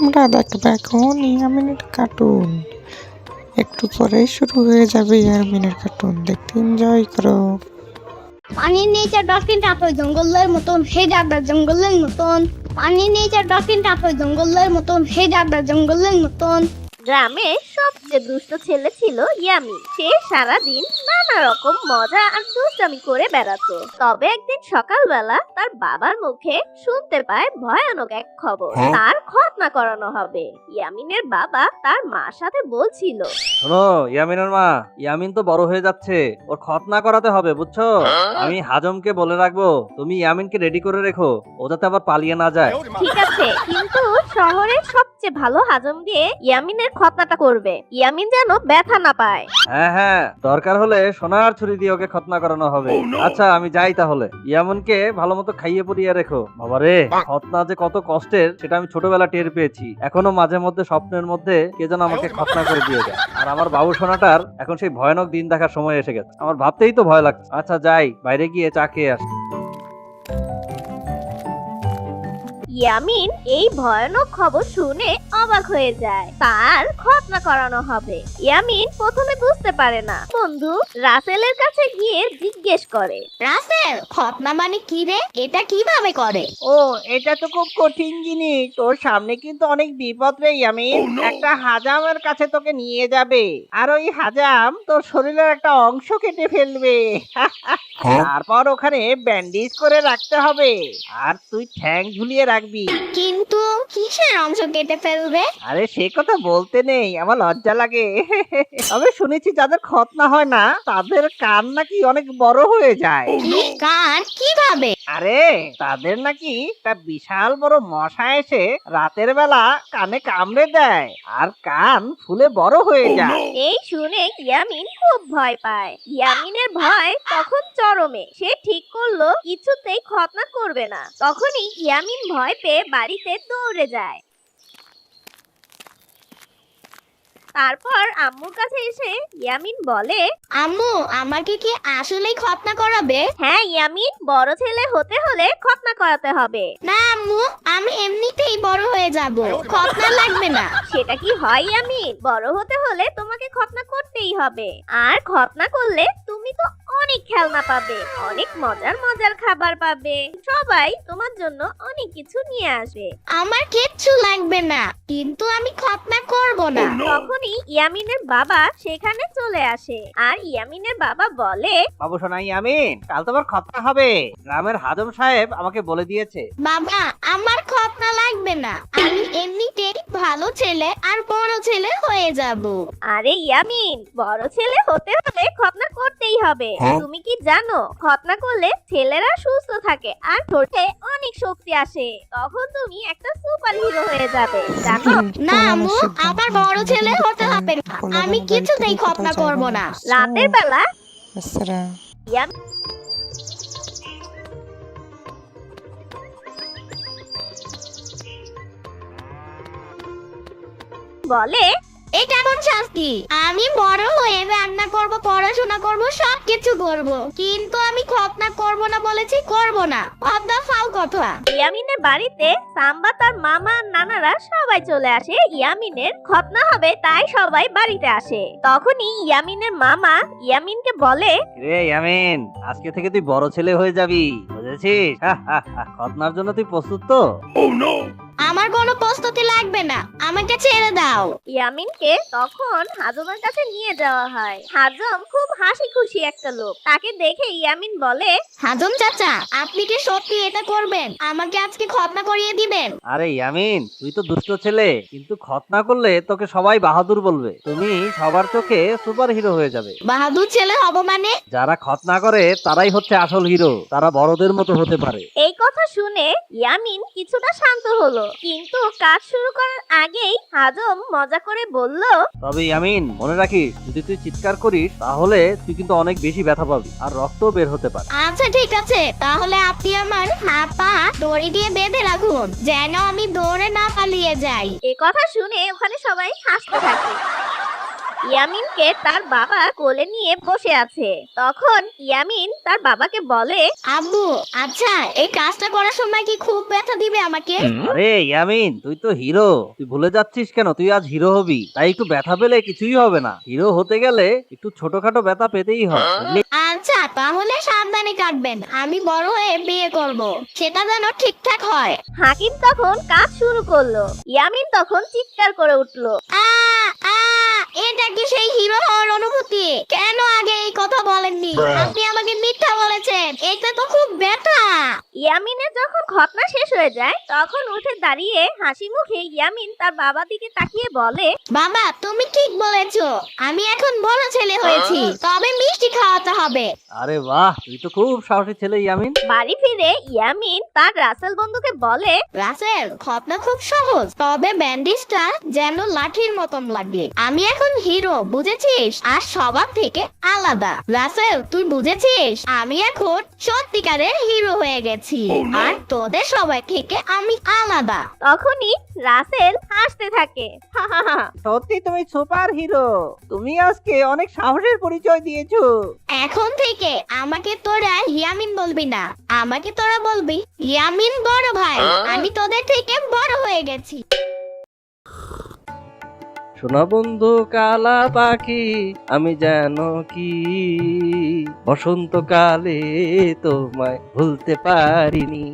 তোমরা দেখবে এখন ইয়ামিনের কার্টুন। একটু পরেই শুরু হয়ে যাবে ইয়ামিনের কার্টুন, দেখতে এনজয় করো। পানির নিচে ডলফিন টাপে জঙ্গলের মতন, হে যাবে জঙ্গলের মতন। পানির নিচে ডলফিন টাপে জঙ্গলের মতন, হে যাবে জঙ্গলের মতন। গ্রামে সবচেয়ে দুষ্ট ছেলে ছিল ইয়ামিন। সে সারাদিন নানা রকম মজা আর দুষ্টামি করে বেড়াতো। তবে একদিন সকালবেলা তার বাবার মুখে শুনতে পায় ভয়ানক এক খবর, তার খতনা করানো হবে। ইয়ামিনের বাবা তার মার সাথে বলছিল, শোনো ইয়ামিনের মা, ইয়ামিন তো বড় হয়ে যাচ্ছে, ওর খতনা করাতে হবে বুঝছো। আমি হাজমকে বলে রাখবো, তুমি ইয়ামিনকে রেডি করে রেখো, ও যাতে আবার পালিয়ে না যায়। ঠিক আছে, কিন্তু শহরের সবচেয়ে ভালো হাজম দিয়ে ইয়ামিনের খতনাটা করবে, ইয়ামিন যেন ব্যথা না পায়। হ্যাঁ হ্যাঁ, দরকার হলে সোনার ছুরি দিয়ে ওকে খতনা করানো হবে। আচ্ছা আমি যাই তাহলে, ইয়ামিনকে ভালো মতো খাইয়ে পরিয়ে রেখো। বাবারে, খতনা যে কত কষ্টের সেটা আমি ছোটবেলা টের পেয়েছি। এখনো মাঝে মধ্যে স্বপ্নের মধ্যে কে যেন আমাকে খতনা করে দিয়ে যায়। আর আমার বাবু সোনাটার এখন সেই ভয়ানক দিন দেখার সময় এসে গেছে, আমার ভাবতেই তো ভয় লাগছে। আচ্ছা যাই, বাইরে গিয়ে চা খেয়ে আসি। ইয়ামিন এই ভয়ানক খবর শুনে অবাক হয়ে যায়, তার খতনা করানো হবে। ইয়ামিন প্রথমে বুঝতে পারে না। বন্ধু রাসেলের কাছে গিয়ে জিজ্ঞেস করে, রাসেল, খতনা মানে কি রে? এটা কিভাবে করে? ও, এটা তো খুব কঠিন জিনিস। তোর সামনে কিন্তু অনেক বিপদ রে ইয়ামিন। একটা হাজামের কাছে তোকে নিয়ে যাবে, আর ওই হাজাম তোর শরীরের একটা অংশ কেটে ফেলবে। তারপর ওখানে ব্যান্ডেজ করে রাখতে হবে, আর তুই ঠ্যাং ঝুলিয়ে রাখবি। কিন্তু কিসের অংশ কেটে ফেলবে? আরে সে কথা বলতে নেই, আমার লজ্জা লাগে। তবে শুনেছি যাদের খতনা হয় না তাদের কান নাকি অনেক বড় হয়ে যায়। কি কান? কিভাবে? আরে তাদের নাকি একটা বিশাল বড় মশা এসে রাতের বেলা কানে কামড়ে দেয়, আর কান ফুলে বড় হয়ে যায়। এই শুনে ইয়ামিন খুব ভয় পায়। ইয়ামিনের ভয় তখন চরমে। সে ঠিক করলো কিছুতেই খতনা করবে না। তখনই ইয়ামিন ভয় পেয়ে বাড়িতে দৌড়ে যায়। তারপর আম্মুর কাছে এসে ইয়ামিন বলে, আম্মু, আমাকে কি আসলেই খতনা করাবে? হ্যাঁ ইয়ামিন, বড় ছেলে হতে হলে খতনা করাতে হবে। না আম্মু, আমি এমনিতেই বড় হয়ে যাব, খতনা লাগবে না। সেটা কি হয় ইয়ামিন? বড় হতে হলে তোমাকে খতনা করতেই হবে। আর খতনা করলে তুমি তো অনেক খেলনা পাবে, অনেক মজার মজার খাবার পাবে, সবাই তোমার জন্য অনেক কিছু নিয়ে আসবে। আমার কিচ্ছু লাগবে না, কিন্তু আমি খতনা করব না। তখনই ইয়ামিনের বাবা সেখানে চলে আসে, আর ইয়ামিনের বাবা বলে, বাবু সোনা ইয়ামিন, কাল তোমার খতনা হবে, গ্রামের হাজম সাহেব আমাকে বলে দিয়েছে। বাবা, আমার খতনা লাগবে না, আমি এমনিতেই ভালো ছেলে আর বড় ছেলে হয়ে যাব। আরে ইয়ামিন, বড় ছেলে হতে হলে খতনা করতেই হবে। তুমি কি জানো, খতনা করলে ছেলেরা সুস্থ থাকে আর ঠোঁটে অনেক শক্তি আসে। তখন তুমি একটা সুপার হিরো হয়ে যাবে, জানো? না আম্মু, আমার বড় ছেলে হতে হবে না, আমি কিছুতেই খতনা করব না। রাতের বেলা আচ্ছা ইয়ামিন বলে, এটা এমন শাস্তি? আমি বড় হয়ে রান্না করব, পড়াশোনা করব, সবকিছু করব, কিন্তু আমি খতনা করব না বলেছি, করব না। খতনা ফাও কথা। ইয়ামিনের বাড়িতে সাম্বা, তার মামা আর নানারা সবাই চলে আসে। ইয়ামিনের খতনা হবে তাই সবাই বাড়িতে আসে। তখনই ইয়ামিনের মামা ইয়ামিনকে বলে, রে ইয়ামিন, আজকে থেকে তুই বড় ছেলে হয়ে যাবি, বুঝেছিস? খতনার জন্য তুই প্রস্তুত তো? আমার কোনো প্রস্তুতি লাগবে না, আমাকে ছেড়ে দাও। ইয়ামিনকে তখন হাজমের কাছে নিয়ে যাওয়া হয়। হাজম খুব হাসি খুশি একটা লোক। তাকে দেখে ইয়ামিন বলে, হাজম চাচা, আপনি কি সত্যি এটা করবেন? আমাকে আজকে খতনা করিয়ে দিবেন? আরে ইয়ামিন, তুই তো দুষ্ট ছেলে, কিন্তু খতনা করলে তোকে সবাই বাহাদুর বলবে। তুমি সবার চোখে সুপার হিরো হয়ে যাবে। বাহাদুর ছেলে হব মানে? যারা খতনা করে তারাই হচ্ছে আসল হিরো, তারা বড়দের মতো হতে পারে। এই কথা শুনে ইয়ামিন কিছুটা শান্ত হলো, কিন্তু কাজ শুরু করার আগেই হাজম মজা করে বলল, তবে ইয়ামিন, মনে রাখিস, যদি তুই চিৎকার করিস তাহলে তুই কিন্তু অনেক বেশি ব্যথা পাবি, আর রক্তও বের হতে পারে। আচ্ছা ঠিক আছে, তাহলে আপনি আমার হাত পা দড়ি দিয়ে বেঁধে রাখুন, যেন আমি দৌড়ে না পালিয়ে যাই। এ কথা শুনে ওখানে সবাই হাসতে থাকে। ইয়ামিনকে তার বাবা কোলে নিয়ে বসে আছে। তখন ইয়ামিন তার বাবাকে বলে, আব্বু, আচ্ছা এই কাজটা করার সময় কি খুব ব্যথা দিবে আমাকে? আরে ইয়ামিন, তুই তো হিরো, তুই ভুলে যাচ্ছিস কেন? তুই আজ হিরো হবি, তাই একটু ব্যথা পেলে কিছুই হবে না। হিরো হতে গেলে একটু ছোটখাটো ব্যথা পেতেই হয়, বুঝলি? আচ্ছা তাহলে সাবধানে কাটবেন, আমি বড় হয়ে বিয়ে করব, সেটা যেন ঠিকঠাক হয়। হাকিম তখন কাজ শুরু করলো। ইয়ামিন তখন চিৎকার করে উঠলো। আ আ এটা কি সেই হিরো হওয়ার অনুভূতি? কেন আগে এই কথা বলেননি? আপনি আমাকে মিথ্যা বলেছেন, এটা তো খুব ব্যথা। ইয়ামিনের যখন ঘটনা শেষ হয়ে যায় তখন উঠে দাঁড়িয়ে হাসি মুখে ইয়ামিন তার বাবা দিকে তাকিয়ে বলে, বাবা তুমি ঠিক বলেছো, আমি এখন বড় ছেলে হয়েছি, তবে মিষ্টি খাওয়াতে হবে। আরে বাহ, তুই তো খুব সাহসী ছেলে ইয়ামিন। বাড়ি ফিরে ইয়ামিন তার রাসেল বন্ধুকে বলে, রাসেল, ঘটনা খুব সহজ, তবে ব্যান্ডেজটা যেন লাঠির মতন লাগে। আমি এখন হিরো, বুঝেছিস? আর সবার থেকে আলাদা। রাসেল, তুই বুঝেছিস? আমি এখন সত্যিকারের হিরো হয়ে গেছি, আর তোদের সবাই থেকে আমি আলাদা। তখনই রাসেল হাসতে থাকে। সত্যি তুমি সুপার হিরো, তুমি আজকে অনেক সাহসের পরিচয় দিয়েছো। এখন থেকে আমাকে তোরা ইয়ামিন বলবি না, আমাকে তোরা বলবি ইয়ামিন বড় ভাই। আমি তোদের থেকে বড় হয়ে গেছি। শোনা বন্ধু কালা পাখি, আমি যেন কি বসন্তকালে তোমায় ভুলতে পারিনি।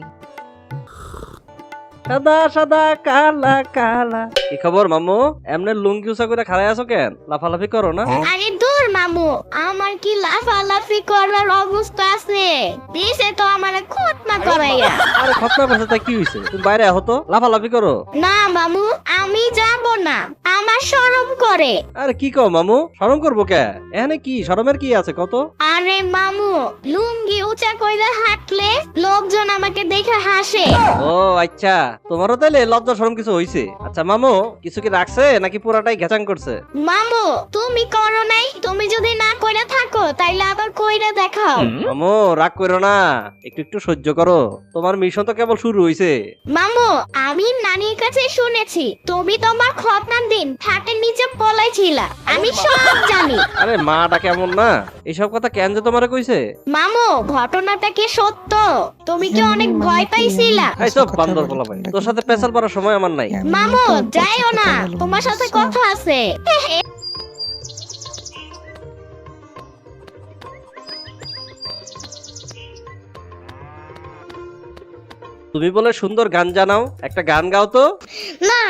সাদা সাদা কালা কালা। কি খবর মামু? এমনি লুঙ্গি উঁচা করে খাড়াই আছো কেন? লাফালাফি করো না? আরে দূর মামু, আমার কি লাফালাফি করার অবস্থা আছে? দিছে তো আমার খতনা করাইয়া। আরে খতনা করছে তা কি হইছে? তুমি বাইরে আহো তো, লাফালাফি করো। না মামু, আমি যাব না, আমার শরম করে। আরে কি কও মামু, শরম করবো কে? এখানে কি শরমের কি আছে কত? আরে মামু, লুঙ্গি উঁচা কইরা হাঁটলে লোকজন আমাকে দেখে হাসে। ও আচ্ছা, তোমারও তাইলে লজ্জা শরম কিছু হইছে। আচ্ছা মামু, কিছু কি রাখছে নাকি পুরাটাই ঘেচাং করছে? মামু, তুমি করো নাই, তুমি যদি না কইরা থাকো তাইলে আবার কইরা দেখাও। মামু রাগ করো না, একটু একটু সহ্য করো, তোমার মিশন তো কেবল শুরু হইছে। মামু, আমি নানির কাছে শুনেছি তুমি তোমার খতনার দিন খাটের নিচে পলাইছিলা, আমি সব জানি। আরে মাটা কেমন না, এইসব কথা কেন যে তোমারে কইছে? মামু, ঘটনাটা কি সত্য? তুমি কি অনেক ভয় পাইছিলা? এই সব বান্দর বলা ভাই, তোর সাথে পেছাল পারার সময় আমার নাই। মামু, যাইও না, তোমার সাথে কথা আছে। তুমি বলে সুন্দর গান জানাও, একটা গান গাও তো। না।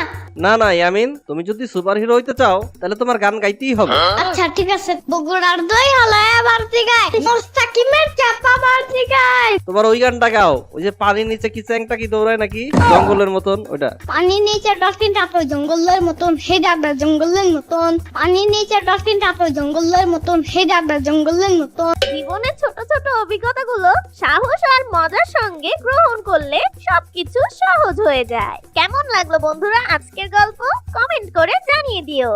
না না ইয়ামিন, তুমি যদি সুপার হিরো হইতে চাও তাহলে তোমার গান গাইতেই হবে। আচ্ছা ঠিক আছে, বগুড়ার দই হালায় বাড়তি গায়, মোস্তাকিমের চাপা বাড়তি গায়। তোমার ওই গানটা গাও, ওই যে পানির নিচে কি চ্যাংটা কি দৌড়ায় নাকি জঙ্গলের মতন, ওইটা। পানির নিচে ডলফিন টাটো জঙ্গলের মতন, হে ডাকবে জঙ্গলের মতন। পানির নিচে ডলফিন টাটো জঙ্গলের মতন, হে ডাকবে জঙ্গলের মতন। জীবনের ছোট ছোট অভিজ্ঞতাগুলো সাহস আর মজার সঙ্গে গ্রহণ করলে সবকিছু সহজ হয়ে যায়। কেমন লাগলো বন্ধুরা আজকের গল্প? কমেন্ট করে জানিয়ে দিও।